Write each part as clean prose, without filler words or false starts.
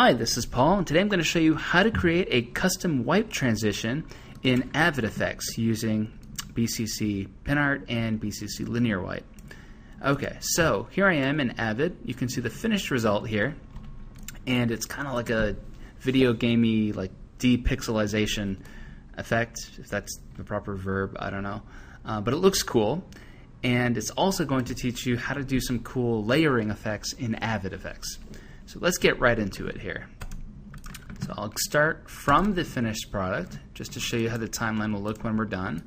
Hi, this is Paul, and today I'm going to show you how to create a custom wipe transition in Avid Effects using BCC PinArt and BCC Linear Wipe. Okay, so here I am in Avid. You can see the finished result here, and it's kind of like a video gamey, like depixelization effect, if that's the proper verb, I don't know. But it looks cool, and it's also going to teach you how to do some cool layering effects in Avid Effects. So let's get right into it here. So I'll start from the finished product just to show you how the timeline will look when we're done.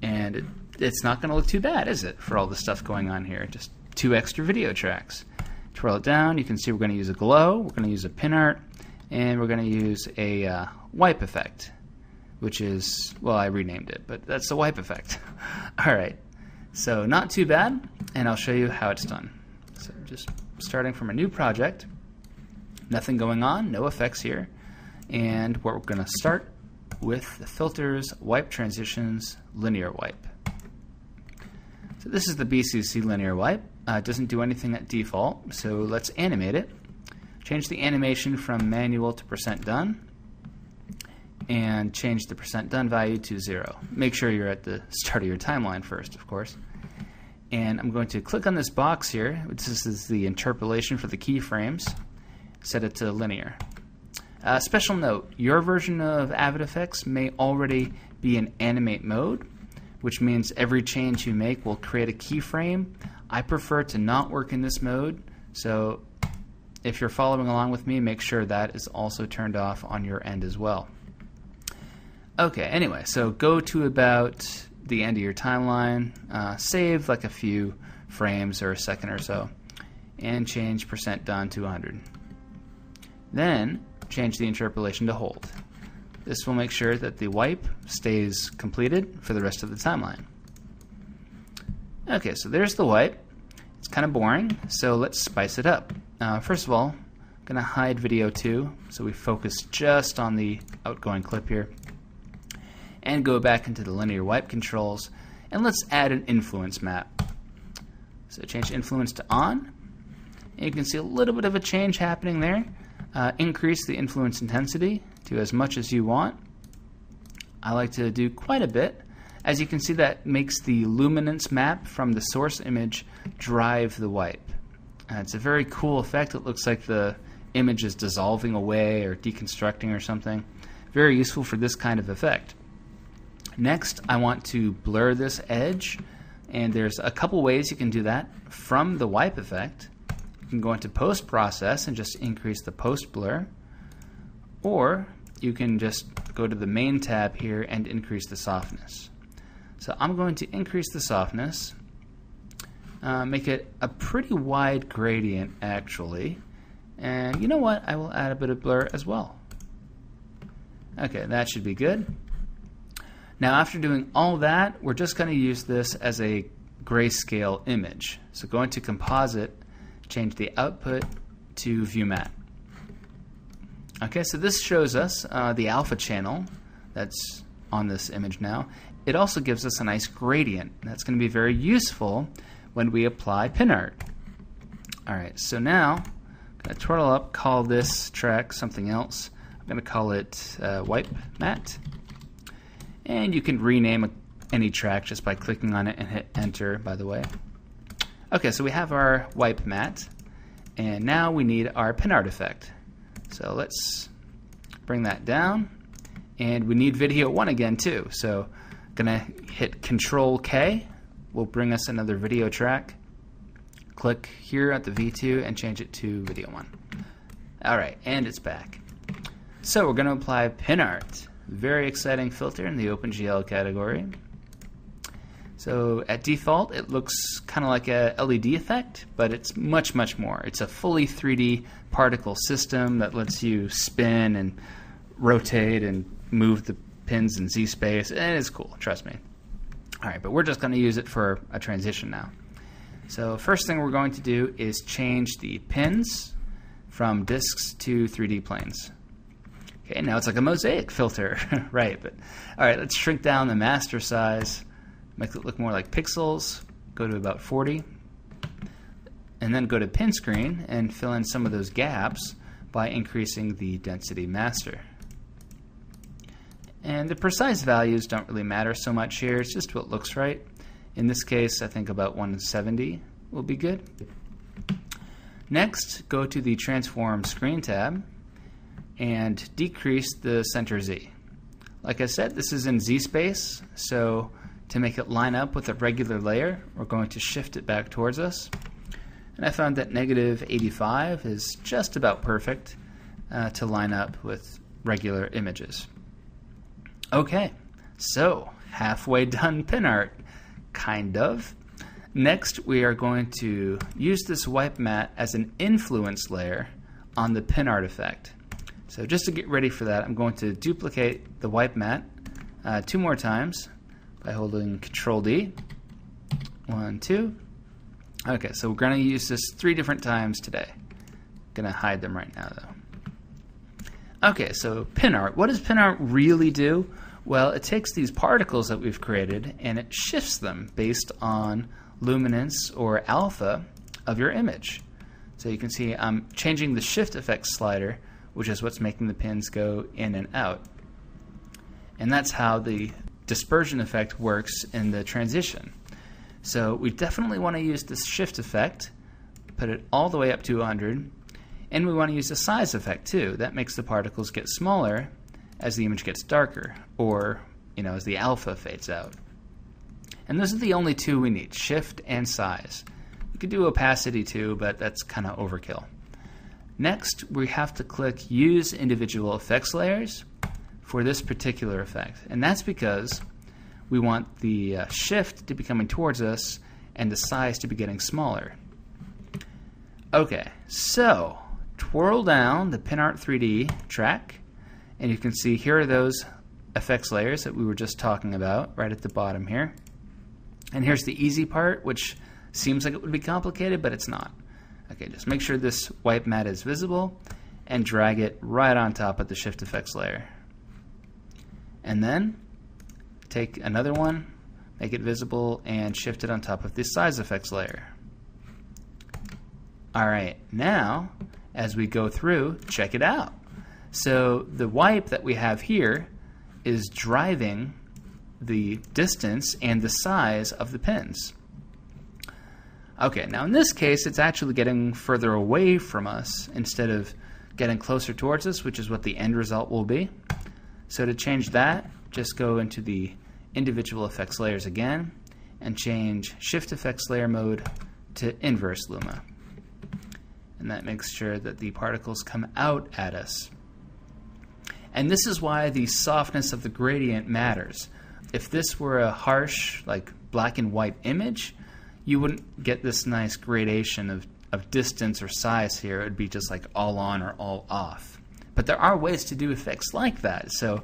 And it's not going to look too bad, is it, for all the stuff going on here? Just 2 extra video tracks. Twirl it down, you can see we're going to use a glow, we're going to use a PinArt, and we're going to use a wipe effect, which is, well, I renamed it, but that's the wipe effect. Alright, so not too bad, and I'll show you how it's done. So just starting from a new project. Nothing going on, no effects here. And we're going to start with the Filters, Wipe Transitions, Linear Wipe. So this is the BCC Linear Wipe. It doesn't do anything at default, so let's animate it. Change the animation from manual to %done, and change the %done value to 0. Make sure you're at the start of your timeline first, of course. And I'm going to click on this box here, which is the interpolation for the keyframes. Set it to linear. Special note, your version of Avid Effects may already be in animate mode, which means every change you make will create a keyframe. I prefer to not work in this mode, so if you're following along with me, make sure that is also turned off on your end as well. Okay, anyway, so go to about the end of your timeline, save like a few frames or a second or so, and change %done to 100. Then change the interpolation to hold. This will make sure that the wipe stays completed for the rest of the timeline. Okay, so there's the wipe. It's kind of boring, so let's spice it up. First of all, I'm going to hide video 2, so we focus just on the outgoing clip here. And go back into the linear wipe controls, and let's add an influence map. So change influence to on, and you can see a little bit of a change happening there. Increase the influence intensity to as much as you want. I like to do quite a bit. As you can see, that makes the luminance map from the source image drive the wipe. It's a very cool effect. It looks like the image is dissolving away or deconstructing or something. Very useful for this kind of effect. Next, I want to blur this edge, and there's a couple ways you can do that from the wipe effect. You can go into post process and just increase the post blur, or you can just go to the main tab here and increase the softness. So I'm going to increase the softness, make it a pretty wide gradient actually, and you know what, I will add a bit of blur as well. Okay, that should be good. Now after doing all that, we're just going to use this as a grayscale image. So go into composite, change the output to view matte. Okay, so this shows us the alpha channel that's on this image now. It also gives us a nice gradient. That's going to be very useful when we apply PinArt. Alright, so now I'm going to twirl up, call this track something else. I'm going to call it wipe matte. And you can rename any track just by clicking on it and hit enter, by the way. Okay, so we have our wipe matte, and now we need our PinArt effect. So let's bring that down, and we need video 1 again too. So I'm gonna hit Control K, will bring us another video track. Click here at the V2 and change it to video 1. Alright, and it's back. So we're gonna apply PinArt. Very exciting filter in the OpenGL category. So at default, it looks kind of like a LED effect, but it's much, much more. It's a fully 3D particle system that lets you spin and rotate and move the pins in Z-space, and it's cool, trust me. Alright, but we're just going to use it for a transition now. So first thing we're going to do is change the pins from disks to 3D planes. Okay, now it's like a mosaic filter, right? But alright, let's shrink down the master size. Make it look more like pixels, go to about 40, and then go to pin screen and fill in some of those gaps by increasing the density master. And the precise values don't really matter so much here, it's just what looks right. In this case, I think about 170 will be good. Next, go to the Transform Screen tab and decrease the center Z. Like I said, this is in Z space, so to make it line up with a regular layer, we're going to shift it back towards us. And I found that -85 is just about perfect to line up with regular images. Okay, so halfway done pin art, kind of. Next, we are going to use this wipe mat as an influence layer on the pin art effect. So just to get ready for that, I'm going to duplicate the wipe mat 2 more times by holding Control D. 1, 2. Okay, so we're going to use this 3 different times today. Going to hide them right now, though. Okay, so pin art. What does pin art really do? Well, it takes these particles that we've created and it shifts them based on luminance or alpha of your image. So you can see I'm changing the shift effect slider, which is what's making the pins go in and out. And that's how the dispersion effect works in the transition. So we definitely want to use this shift effect, put it all the way up to 100, and we want to use the size effect too. That makes the particles get smaller as the image gets darker, or as the alpha fades out. And those are the only 2 we need, shift and size. You could do opacity too, but that's kind of overkill. Next, we have to click Use Individual Effects Layers for this particular effect. And that's because we want the shift to be coming towards us and the size to be getting smaller. Okay, so twirl down the PinArt 3D track, and you can see here are those effects layers that we were just talking about right at the bottom here. And here's the easy part, which seems like it would be complicated, but it's not. Okay, just make sure this wipe mat is visible and drag it right on top of the shift effects layer. And then take another one, make it visible, and shift it on top of the size effects layer. Alright, now as we go through, check it out. So the wipe that we have here is driving the distance and the size of the pins. Okay, now in this case it's actually getting further away from us instead of getting closer towards us, which is what the end result will be. So to change that, just go into the individual effects layers again and change shift effects layer mode to inverse luma. And that makes sure that the particles come out at us. And this is why the softness of the gradient matters. If this were a harsh, like black and white image, you wouldn't get this nice gradation of distance or size here. It would be just like all on or all off. But there are ways to do effects like that. So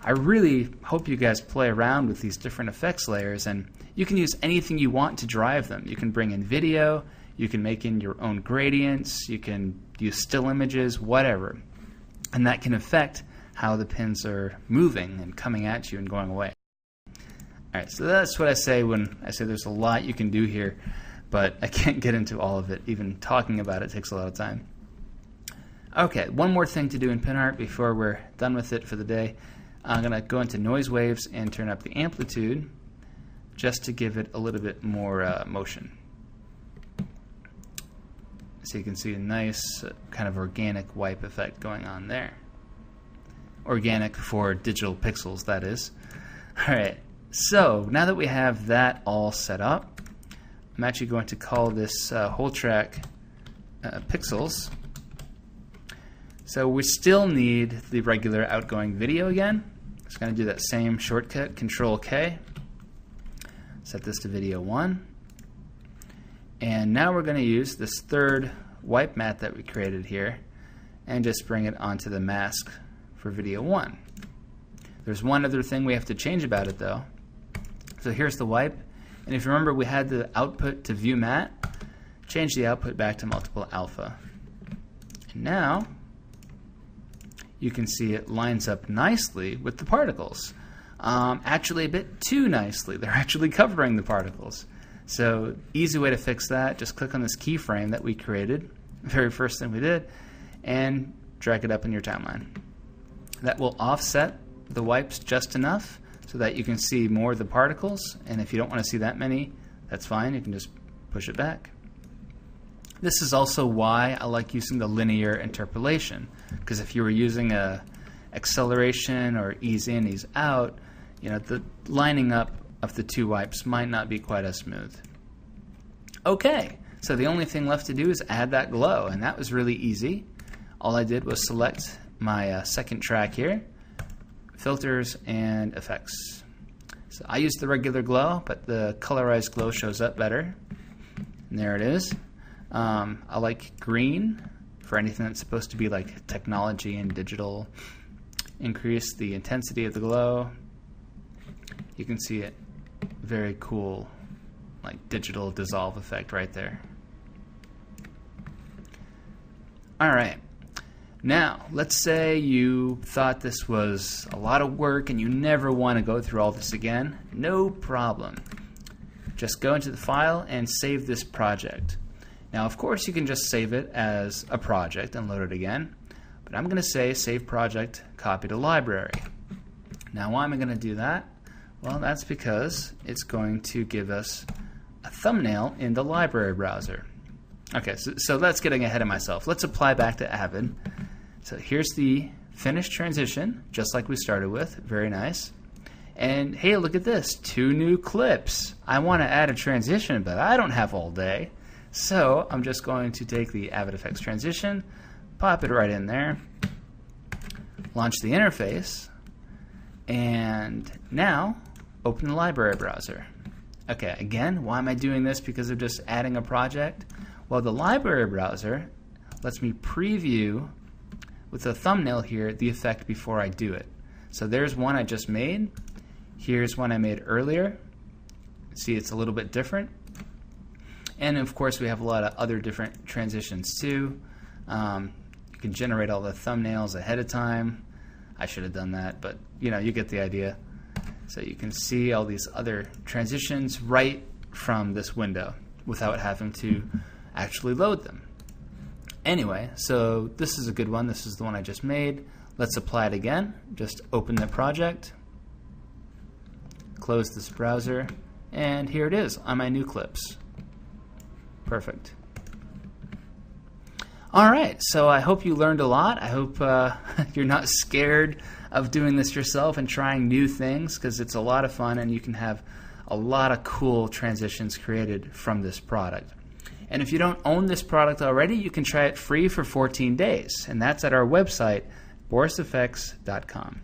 I really hope you guys play around with these different effects layers, and you can use anything you want to drive them. You can bring in video, you can make in your own gradients, you can use still images, whatever. And that can affect how the pins are moving and coming at you and going away. Alright, so that's what I say when I say there's a lot you can do here, but I can't get into all of it. Even talking about it takes a lot of time. Okay, one more thing to do in PinArt before we're done with it for the day. I'm going to go into Noise Waves and turn up the amplitude just to give it a little bit more motion. So you can see a nice kind of organic wipe effect going on there. Organic for digital pixels, that is. Alright, so now that we have that all set up, I'm actually going to call this whole track pixels. So we still need the regular outgoing video again. Just going to do that same shortcut, Control K. Set this to video 1. And now we're going to use this third wipe mat that we created here and just bring it onto the mask for video 1. There's one other thing we have to change about it though. So here's the wipe, and if you remember we had the output to view matte, change the output back to multiple alpha. And now you can see it lines up nicely with the particles. Actually a bit too nicely. They're actually covering the particles. So easy way to fix that, just click on this keyframe that we created, the very first thing we did, and drag it up in your timeline. That will offset the wipes just enough so that you can see more of the particles, and if you don't want to see that many, that's fine, you can just push it back. This is also why I like using the linear interpolation, because if you were using a acceleration or ease in, ease out, the lining up of the two wipes might not be quite as smooth. Okay, so the only thing left to do is add that glow, and that was really easy. All I did was select my second track here, filters and effects. So I used the regular glow, but the colorized glow shows up better. And there it is. I like green for anything that's supposed to be like technology and digital. Increase the intensity of the glow. You can see it, very cool, like digital dissolve effect right there. Alright, now let's say you thought this was a lot of work and you never want to go through all this again. No problem. Just go into the file and save this project. Now of course you can just save it as a project and load it again, but I'm going to say save project, copy to library. Now why am I going to do that? Well, that's because it's going to give us a thumbnail in the library browser. Okay, so that's getting ahead of myself. Let's apply back to Avid. So here's the finished transition, just like we started with. Very nice. And hey, look at this, 2 new clips. I want to add a transition, but I don't have all day. So I'm just going to take the Avid Effects transition, pop it right in there, launch the interface, and now open the library browser. Okay, again, why am I doing this? Because of just adding a project? Well, the library browser lets me preview with the thumbnail here the effect before I do it. So there's one I just made. Here's one I made earlier. See, it's a little bit different. And of course, we have a lot of other different transitions too. You can generate all the thumbnails ahead of time. I should have done that, but you get the idea. So you can see all these other transitions right from this window without having to actually load them. Anyway, so this is a good one. This is the one I just made. Let's apply it again. Just open the project, close this browser, and here it is on my new clips. Perfect. Alright, so I hope you learned a lot. I hope you're not scared of doing this yourself and trying new things, because it's a lot of fun and you can have a lot of cool transitions created from this product. And if you don't own this product already, you can try it free for 14 days, and that's at our website, borisfx.com.